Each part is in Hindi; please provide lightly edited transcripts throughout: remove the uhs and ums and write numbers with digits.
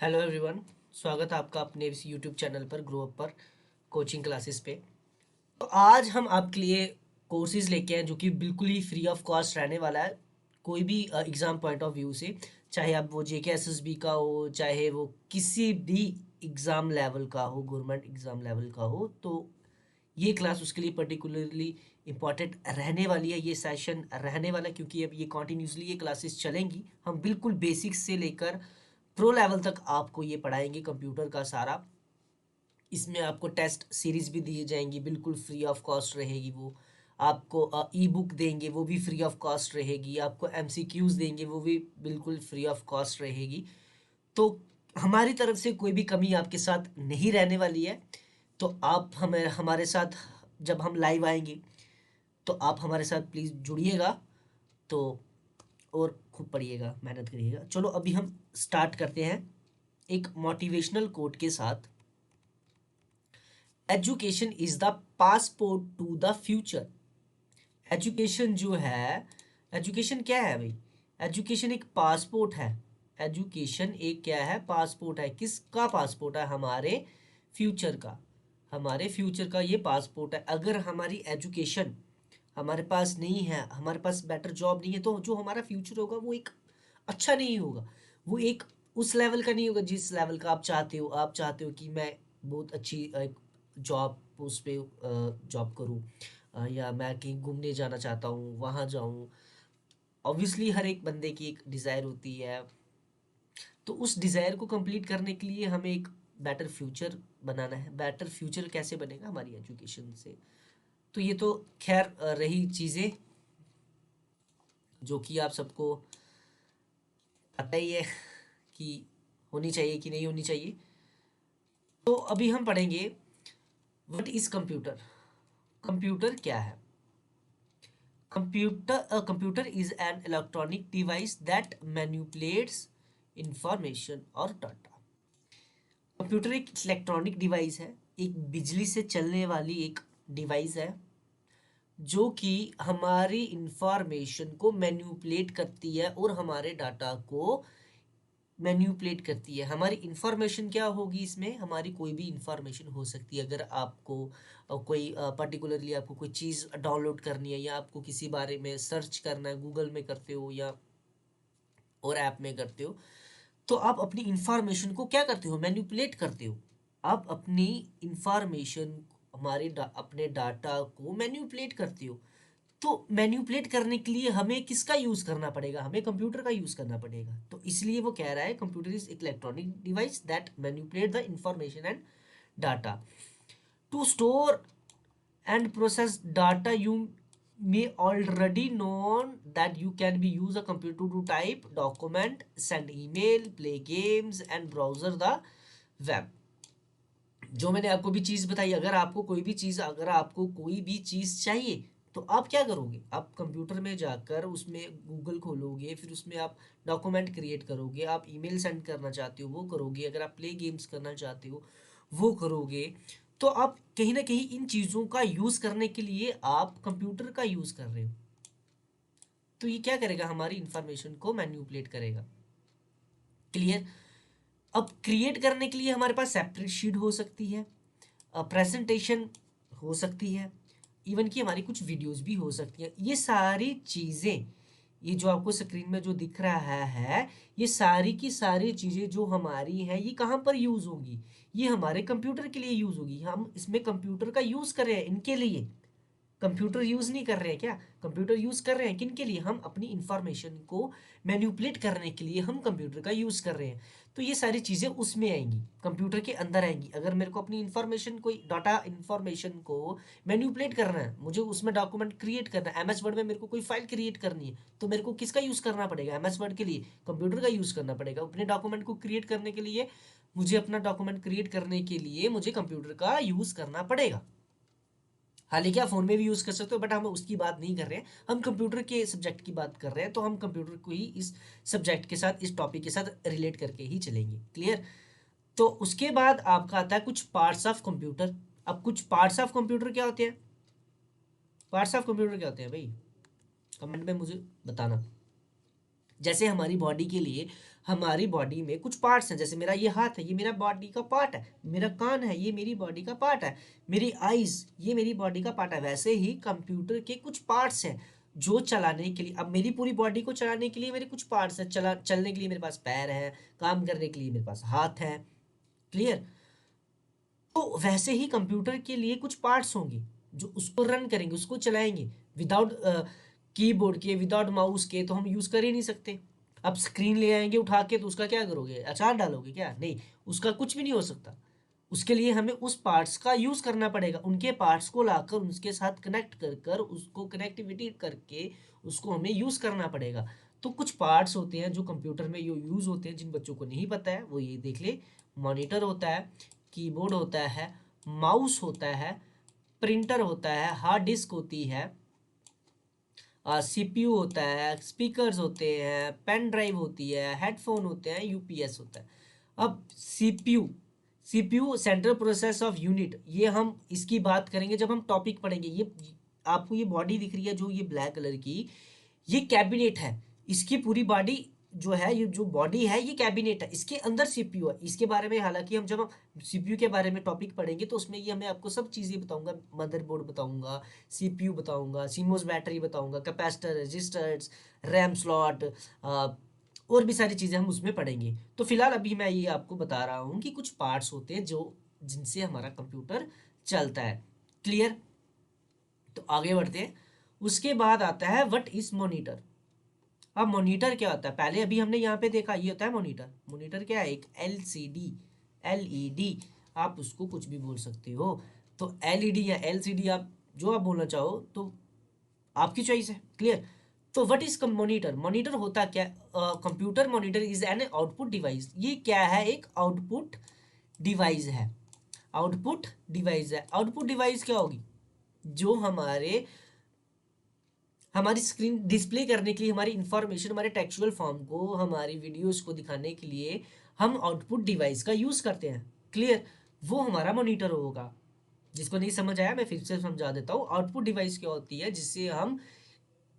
Hello everyone. स्वागत है आपका अपने इस यूट्यूब चैनल पर ग्रो अप पर कोचिंग क्लासेस पे। तो आज हम आपके लिए कोर्सेज लेके आए जो कि बिल्कुल ही फ्री ऑफ कॉस्ट रहने वाला है। कोई भी एग्ज़ाम पॉइंट ऑफ व्यू से, चाहे आप वो जेके एसएसबी का हो, चाहे वो किसी भी एग्ज़ाम लेवल का हो, गवर्नमेंट एग्ज़ाम लेवल का हो, तो ये क्लास उसके लिए पर्टिकुलरली इम्पॉर्टेंट रहने वाली है। ये सेशन रहने वाला है क्योंकि अब ये कॉन्टीन्यूसली ये क्लासेस चलेंगी। हम बिल्कुल बेसिक्स से लेकर प्रो लेवल तक आपको ये पढ़ाएंगे कंप्यूटर का सारा। इसमें आपको टेस्ट सीरीज भी दी जाएंगी, बिल्कुल फ्री ऑफ कॉस्ट रहेगी वो। आपको ई बुक देंगे, वो भी फ्री ऑफ कॉस्ट रहेगी। आपको एमसीक्यूज देंगे, वो भी बिल्कुल फ्री ऑफ कॉस्ट रहेगी। तो हमारी तरफ से कोई भी कमी आपके साथ नहीं रहने वाली है। तो आप हमें हमारे साथ जब हम लाइव आएंगे तो आप हमारे साथ प्लीज़ जुड़िएगा। तो और खूब पढ़िएगा, मेहनत करिएगा। चलो अभी हम स्टार्ट करते हैं एक मोटिवेशनल कोट के साथ। Education is the passport to the future. Education जो है, एजुकेशन क्या है भाई? एजुकेशन एक पासपोर्ट है। एजुकेशन एक क्या है? पासपोर्ट है। किसका पासपोर्ट है? हमारे फ्यूचर का। हमारे फ्यूचर का ये पासपोर्ट है। अगर हमारी एजुकेशन हमारे पास नहीं है, हमारे पास बेटर जॉब नहीं है, तो जो हमारा फ्यूचर होगा वो एक अच्छा नहीं होगा। वो एक उस लेवल का नहीं होगा जिस लेवल का आप चाहते हो। आप चाहते हो कि मैं बहुत अच्छी एक जॉब उस पे जॉब करूँ, या मैं कहीं घूमने जाना चाहता हूँ, वहाँ जाऊँ। ऑब्वियसली हर एक बंदे की एक डिज़ायर होती है। तो उस डिज़ायर को कंप्लीट करने के लिए हमें एक बेटर फ्यूचर बनाना है। बेटर फ्यूचर कैसे बनेगा? हमारी एजुकेशन से। तो ये तो खैर रही चीज़ें जो कि आप सबको पता ही है कि होनी चाहिए कि नहीं होनी चाहिए। तो अभी हम पढ़ेंगे व्हाट इज कंप्यूटर। कंप्यूटर क्या है? Computer is an electronic device that manipulates information और डाटा। कंप्यूटर एक इलेक्ट्रॉनिक डिवाइस है, एक बिजली से चलने वाली एक डिवाइस है जो कि हमारी इंफॉर्मेशन को मैनिपुलेट करती है और हमारे डाटा को मैन्यूपुलेट करती है। हमारी इंफॉर्मेशन क्या होगी? इसमें हमारी कोई भी इंफॉर्मेशन हो सकती है। अगर आपको कोई पर्टिकुलरली आपको कोई चीज़ डाउनलोड करनी है, या आपको किसी बारे में सर्च करना है, गूगल में करते हो या और ऐप में करते हो, तो आप अपनी इंफॉर्मेशन को क्या करते हो? मैन्यूपुलेट करते हो। आप अपनी इंफॉर्मेशन, अपने डाटा को मैन्यूपुलेट करते हो। तो मैन्युपुलेट करने के लिए हमें किसका यूज़ करना पड़ेगा? हमें कंप्यूटर का यूज़ करना पड़ेगा। तो इसलिए वो कह रहा है computer is electronic device that manipulate the information and data to store and process data. You may already known that you can be use a computer to type document, send email, play games and browser the web। जो मैंने आपको भी चीज़ बताई, अगर आपको कोई भी चीज़ चाहिए तो आप क्या करोगे? आप कंप्यूटर में जाकर उसमें गूगल खोलोगे, फिर उसमें आप डॉक्यूमेंट क्रिएट करोगे, आप ईमेल सेंड करना चाहते हो वो करोगे, अगर आप प्ले गेम्स करना चाहते हो वो करोगे। तो आप कहीं ना कहीं इन चीज़ों का यूज़ करने के लिए आप कंप्यूटर का यूज़ कर रहे हो। तो ये क्या करेगा? हमारी इंफॉर्मेशन को मैन्यूपुलेट करेगा। क्लियर? अब क्रिएट करने के लिए हमारे पास सेपरेट शीट हो सकती है, प्रेजेंटेशन हो सकती है, इवन कि हमारी कुछ वीडियोस भी हो सकती हैं। ये सारी चीज़ें, ये जो आपको स्क्रीन में जो दिख रहा है, ये सारी की सारी चीज़ें जो हमारी हैं, ये कहाँ पर यूज़ होगी? ये हमारे कंप्यूटर के लिए यूज़ होगी। हम इसमें कंप्यूटर का यूज़ कर रहे हैं इनके लिए। कंप्यूटर यूज़ नहीं कर रहे हैं क्या? कंप्यूटर यूज़ कर रहे हैं किन के लिए? हम अपनी इंफॉर्मेशन को मैन्यूपुलेट करने के लिए हम कंप्यूटर का यूज़ कर रहे हैं। तो ये सारी चीज़ें उसमें आएंगी, कंप्यूटर के अंदर आएंगी। अगर मेरे को अपनी इंफॉर्मेशन, कोई डाटा इंफॉर्मेशन को मैन्यूपुलेट करना है, मुझे उसमें डॉक्यूमेंट क्रिएट करना है, एमएस वर्ड में मेरे को कोई फाइल क्रिएट करनी है, तो मेरे को किसका यूज़ करना पड़ेगा? एमएस वर्ड के लिए कंप्यूटर का यूज़ करना पड़ेगा। अपने डॉक्यूमेंट को क्रिएट करने के लिए, मुझे अपना डॉक्यूमेंट क्रिएट करने के लिए मुझे कंप्यूटर का यूज़ करना पड़ेगा। हालांकि आप फोन में भी यूज़ कर सकते हो, बट हम उसकी बात नहीं कर रहे हैं, हम कंप्यूटर के सब्जेक्ट की बात कर रहे हैं। तो हम कंप्यूटर को ही इस सब्जेक्ट के साथ, इस टॉपिक के साथ रिलेट करके ही चलेंगे। क्लियर? तो उसके बाद आपका आता है कुछ पार्ट्स ऑफ कंप्यूटर। अब कुछ पार्ट्स ऑफ कंप्यूटर क्या होते हैं? पार्ट्स ऑफ कंप्यूटर क्या होते हैं भाई? कमेंट में मुझे बताना। जैसे हमारी बॉडी के लिए, हमारी बॉडी में कुछ पार्ट्स हैं, जैसे मेरा ये हाथ है, ये मेरा बॉडी का पार्ट है, मेरा कान है, ये मेरी बॉडी का पार्ट है, मेरी आईज, ये मेरी बॉडी का पार्ट है। वैसे ही कंप्यूटर के कुछ पार्ट्स हैं जो चलाने के लिए, अब मेरी पूरी बॉडी को चलाने के लिए मेरे कुछ पार्ट्स हैं, चलने के लिए मेरे पास पैर है, काम करने के लिए मेरे पास हाथ है। क्लियर? तो वैसे ही कंप्यूटर के लिए कुछ पार्ट्स होंगे जो उसको रन करेंगे, उसको चलाएंगे। विदाउट कीबोर्ड के, विदाउट माउस के तो हम यूज़ कर ही नहीं सकते। अब स्क्रीन ले आएंगे उठा के तो उसका क्या करोगे? अचार डालोगे क्या? नहीं, उसका कुछ भी नहीं हो सकता। उसके लिए हमें उस पार्ट्स का यूज़ करना पड़ेगा, उनके पार्ट्स को लाकर उसके साथ कनेक्ट कर कर उसको कनेक्टिविटी करके उसको हमें यूज़ करना पड़ेगा। तो कुछ पार्ट्स होते हैं जो कंप्यूटर में यूज़ होते हैं, जिन बच्चों को नहीं पता है वो ये देख ले। मॉनिटर होता है, कीबोर्ड होता है, माउस होता है, प्रिंटर होता है, हार्ड डिस्क होती है, सीपीयू होता है, स्पीकर्स होते हैं, पेन ड्राइव होती है, हेडफोन होते हैं, यूपीएस होता है। अब CPU central process of unit, ये हम इसकी बात करेंगे जब हम टॉपिक पढ़ेंगे। ये आपको ये बॉडी दिख रही है जो ये ब्लैक कलर की, ये कैबिनेट है। इसकी पूरी बॉडी जो है, ये जो बॉडी है ये कैबिनेट है, इसके अंदर सीपीयू है। इसके बारे में हालांकि हम जब हम सीपीयू के बारे में टॉपिक पढ़ेंगे तो उसमें ये मैं आपको सब चीज़ें बताऊंगा, मदरबोर्ड बताऊंगा, सीपीयू बताऊंगा, सीमोस बैटरी बताऊंगा, कैपेसिटर, रजिस्टर्स, रैम स्लॉट, और भी सारी चीज़ें हम उसमें पढ़ेंगे। तो फिलहाल अभी मैं ये आपको बता रहा हूँ कि कुछ पार्ट्स होते हैं जो जिनसे हमारा कंप्यूटर चलता है। क्लियर? तो आगे बढ़ते हैं। उसके बाद आता है व्हाट इज मॉनिटर। अब मॉनिटर क्या होता है? पहले अभी हमने यहाँ पे देखा, ये होता है मॉनिटर। मॉनिटर क्या है? एक एलसीडी, एलईडी, आप उसको कुछ भी बोल सकते हो। तो एलईडी या एलसीडी, आप जो आप बोलना चाहो तो आपकी चॉइस है। क्लियर? तो व्हाट इज मॉनिटर? मॉनिटर होता क्या? Computer monitor is an output device. ये क्या है? एक आउटपुट डिवाइस है। आउटपुट डिवाइस है। आउटपुट डिवाइस क्या होगी? जो हमारी स्क्रीन डिस्प्ले करने के लिए, हमारी इंफॉर्मेशन, हमारे टेक्सचुअल फॉर्म को, हमारी वीडियोस को दिखाने के लिए हम आउटपुट डिवाइस का यूज़ करते हैं। क्लियर? वो हमारा मॉनिटर होगा। जिसको नहीं समझ आया मैं फिर से समझा देता हूँ। आउटपुट डिवाइस क्या होती है? जिससे हम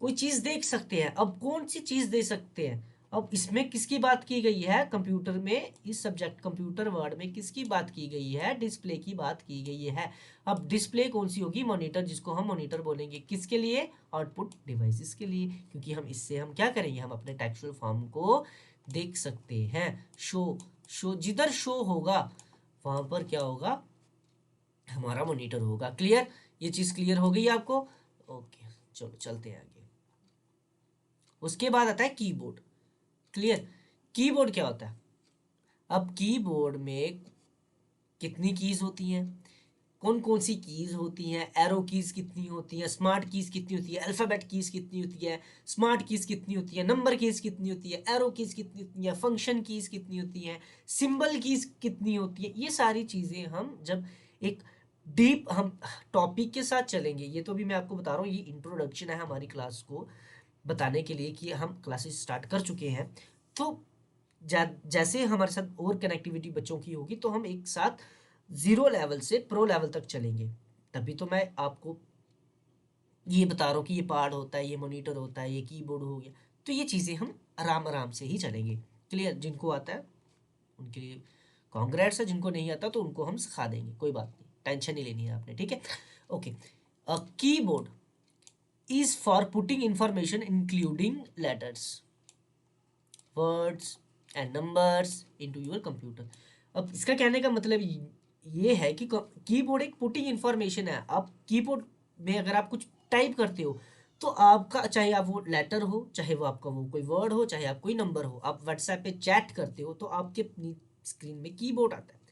कोई चीज़ देख सकते हैं। अब कौन सी चीज़ दे सकते हैं? अब इसमें किसकी बात की गई है? कंप्यूटर में, इस सब्जेक्ट कंप्यूटर वर्ड में किसकी बात की गई है? डिस्प्ले की बात की गई है। अब डिस्प्ले कौन सी होगी? मॉनिटर, जिसको हम मॉनिटर बोलेंगे। किसके लिए? आउटपुट डिवाइसेस के लिए, क्योंकि हम इससे हम क्या करेंगे? हम अपने टेक्सचुअल फॉर्म को देख सकते हैं। शो जिधर शो होगा वहां पर क्या होगा? हमारा मॉनिटर होगा। क्लियर? ये चीज़ क्लियर हो गई आपको? ओके, चलो चलते हैं आगे। उसके बाद आता है कीबोर्ड। क्लियर? कीबोर्ड क्या होता है? अब कीबोर्ड में कितनी कीज होती हैं? कौन कौन सी कीज होती हैं? एरो कीज कितनी होती हैं? स्मार्ट कीज कितनी होती है? अल्फ़ाबेट कीज कितनी होती है? स्मार्ट कीज कितनी होती है? नंबर कीज कितनी होती है? एरो कीज कितनी होती है? फंक्शन कीज कितनी होती है? सिंबल कीज कितनी होती है? ये सारी चीज़ें हम जब एक डीप हम टॉपिक के साथ चलेंगे, ये तो भी मैं आपको बता रहा हूँ, ये इंट्रोडक्शन है हमारी क्लास को बताने के लिए कि हम क्लासेस स्टार्ट कर चुके हैं। तो जैसे हमारे साथ और कनेक्टिविटी बच्चों की होगी तो हम एक साथ ज़ीरो लेवल से प्रो लेवल तक चलेंगे। तभी तो मैं आपको ये बता रहा हूँ कि ये पार्ट होता है, ये मॉनिटर होता है, ये कीबोर्ड हो गया। तो ये चीज़ें हम आराम आराम से ही चलेंगे। क्लियर? जिनको आता है उनके लिए कॉन्ग्रेट्स है, जिनको नहीं आता तो उनको हम सिखा देंगे, कोई बात नहीं, टेंशन नहीं लेनी है आपने। ठीक है? Okay. Keyboard is for putting information including letters, words and numbers into your computer। अब इसका कहने का मतलब ये है कि कीबोर्ड एक पुटिंग इंफॉर्मेशन है। आप कीबोर्ड में अगर आप कुछ टाइप करते हो तो आपका, चाहे आप वो लेटर हो, चाहे वो आपका वो कोई वर्ड हो, चाहे आप कोई नंबर हो, आप व्हाट्सएप पे चैट करते हो तो आपके स्क्रीन में कीबोर्ड आता है।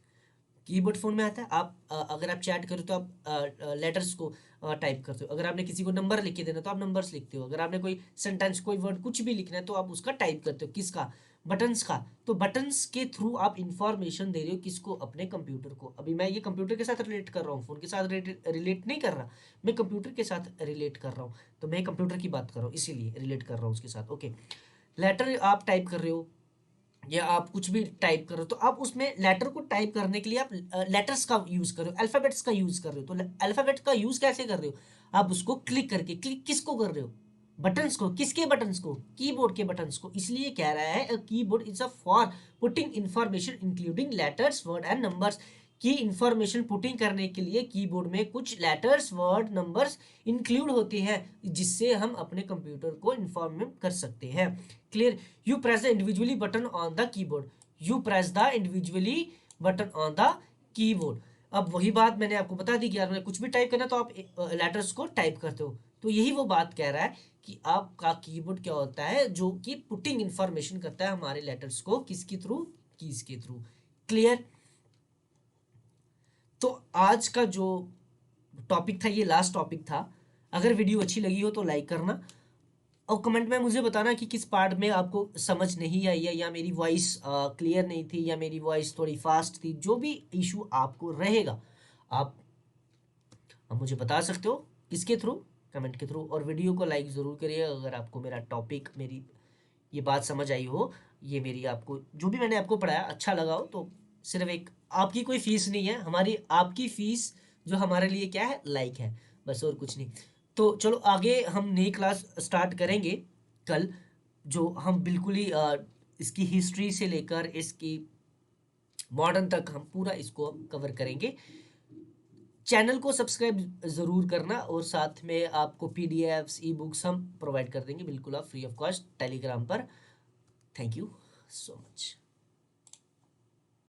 कीबोर्ड फोन में आता है। आप अगर आप चैट करो तो आप लेटर्स को टाइप करते हो। अगर आपने किसी को नंबर लिख के देना तो आप नंबर्स लिखते हो। अगर आपने कोई सेंटेंस, कोई वर्ड, कुछ भी लिखना है तो आप उसका टाइप करते हो। किसका? बटन्स का। तो बटन्स के थ्रू आप इंफॉर्मेशन दे रहे हो किसको? अपने कंप्यूटर को। अभी मैं ये कंप्यूटर के साथ रिलेट कर रहा हूँ, फोन के साथ रिलेट नहीं कर रहा, मैं कंप्यूटर के साथ रिलेट कर रहा हूँ। तो मैं कंप्यूटर की बात कर रहा हूँ, इसीलिए रिलेट कर रहा हूँ उसके साथ। ओके। लेटर आप टाइप कर रहे हो या आप कुछ भी टाइप कर रहे हो तो आप उसमें लेटर को टाइप करने के लिए आप लेटर्स का यूज कर रहे हो, अल्फाबेट्स का यूज कर रहे हो। तो अल्फाबेट का यूज कैसे कर रहे हो? आप उसको क्लिक करके, क्लिक किसको कर रहे हो? बटन्स को, किसके बटन्स को, कीबोर्ड के बटन्स को। इसलिए कह रहा है a keyboard is a for putting information including letters word and numbers, की इंफॉर्मेशन पुटिंग करने के लिए कीबोर्ड में कुछ लेटर्स वर्ड नंबर्स इंक्लूड होते हैं जिससे हम अपने कंप्यूटर को इंफॉर्म कर सकते हैं। Clear. You press the individually button on the keyboard, you press the individually button on the keyboard. अब वही बात मैंने आपको बता दी कि यार कुछ भी टाइप करना तो आप लेटर्स को टाइप करते हो, तो यही वो बात कह रहा है कि आपका कीबोर्ड क्या होता है, जो कि पुटिंग इंफॉर्मेशन करता है हमारे लेटर्स को किसके थ्रू, कीज के थ्रू। क्लियर। तो आज का जो टॉपिक था ये लास्ट टॉपिक था। अगर वीडियो अच्छी लगी हो तो लाइक करना और कमेंट में मुझे बताना कि किस पार्ट में आपको समझ नहीं आई है, या मेरी वॉइस क्लियर नहीं थी, या मेरी वॉइस थोड़ी फास्ट थी। जो भी इशू आपको रहेगा आप मुझे बता सकते हो किसके थ्रू, कमेंट के थ्रू। और वीडियो को लाइक ज़रूर करिए अगर आपको मेरा टॉपिक, मेरी ये बात समझ आई हो, ये मेरी आपको जो भी मैंने आपको पढ़ाया अच्छा लगा हो। तो सिर्फ एक, आपकी कोई फीस नहीं है, हमारी आपकी फीस जो हमारे लिए क्या है, लाइक है, बस और कुछ नहीं। तो चलो आगे हम नई क्लास स्टार्ट करेंगे कल, जो हम बिल्कुल ही इसकी हिस्ट्री से लेकर इसकी मॉडर्न तक हम पूरा इसको हम कवर करेंगे। चैनल को सब्सक्राइब ज़रूर करना और साथ में आपको पीडीएफ्स ई बुक्स हम प्रोवाइड कर देंगे बिल्कुल आप फ्री ऑफ कॉस्ट टेलीग्राम पर। Thank you so much.